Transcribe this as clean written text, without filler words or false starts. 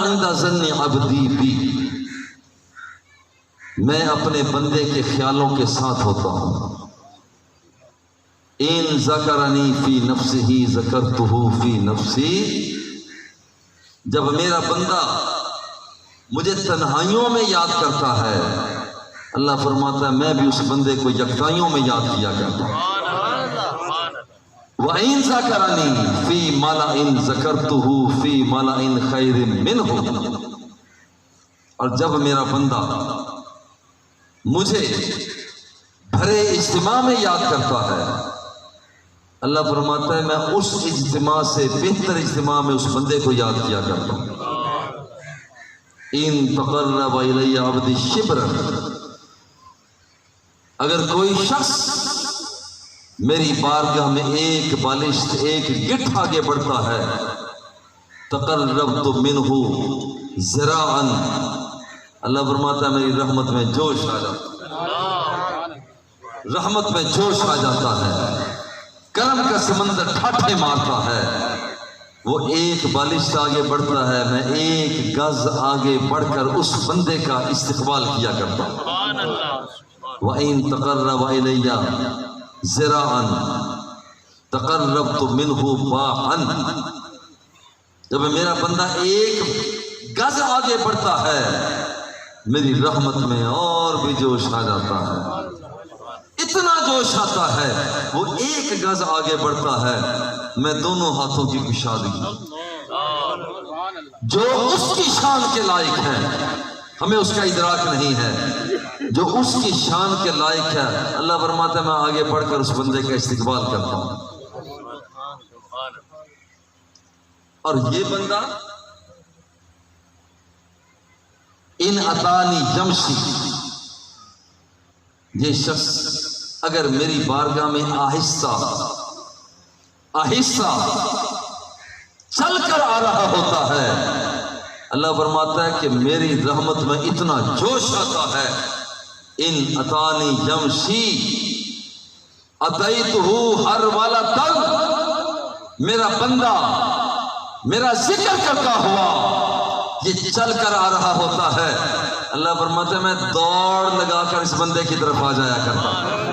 عند ظن عبدی بی، میں اپنے بندے کے خیالوں کے ساتھ ہوتا ہوں۔ ان ذکرنی فی نفسہ ذکرتہ فی نفسی، جب میرا بندہ مجھے تنہائیوں میں یاد کرتا ہے، اللہ فرماتا ہے میں بھی اس بندے کو یکتائیوں میں یاد کیا کرتا ہوں۔ وَإِن ذَكَرَنِي فِي مَلَئٍ ذَكَرْتُهُ فِي مَلَئٍ خَيْرٍ مِّنْهُ، اور جب میرا بندہ مجھے بھرے اجتماع میں یاد کرتا ہے، اللہ فرماتا ہے میں اس اجتماع سے بہتر اجتماع میں اس بندے کو یاد کیا کرتا ہوں۔ ان تقرب الی عبدی شبرا، اگر کوئی شخص میری بارگاہ میں ایک بالشت ایک گٹھ آگے بڑھتا ہے، تقربت منہ ذراعا، اللہ فرماتا ہے میری رحمت میں جوش آ جاتا ہے، رحمت میں جوش آ جاتا ہے، کرم کا سمندر ٹھاٹھے مارتا ہے۔ وہ ایک بالشت آگے بڑھتا ہے، میں ایک گز آگے بڑھ کر اس بندے کا استقبال کیا کرتا ہوں۔ وَإِن تَقَرَّبَ إِلَيَّ ذِرَاعًا تَقَرَّبْتُ مِنْهُ بَاعًا، جب میرا بندہ ایک گز آگے بڑھتا ہے، میری رحمت میں اور بھی جوش آ جاتا ہے، اتنا جوش آتا ہے، وہ ایک گز آگے بڑھتا ہے، میں دونوں ہاتھوں کی کشادگی، جو اس کی شان کے لائق ہے، ہمیں اس کا ادراک نہیں ہے، جو اس کی شان کے لائق ہے، اللہ فرماتا ہے میں آگے بڑھ کر اس بندے کا استقبال کرتا ہوں۔ اور یہ بندہ ان اتانی یمشی، یہ شخص اگر میری بارگاہ میں آہستہ آہستہ چل کر آ رہا ہوتا ہے، اللہ فرماتا ہے کہ میری رحمت میں اتنا جوش آتا ہے، ان اتانی یمشی اتیتہ ہر والا تن، میرا بندہ میرا ذکر کرتا ہوا یہ چل کر آ رہا ہوتا ہے، اللہ فرماتا ہے میں دوڑ لگا کر اس بندے کی طرف آ جایا کرتا ہوں۔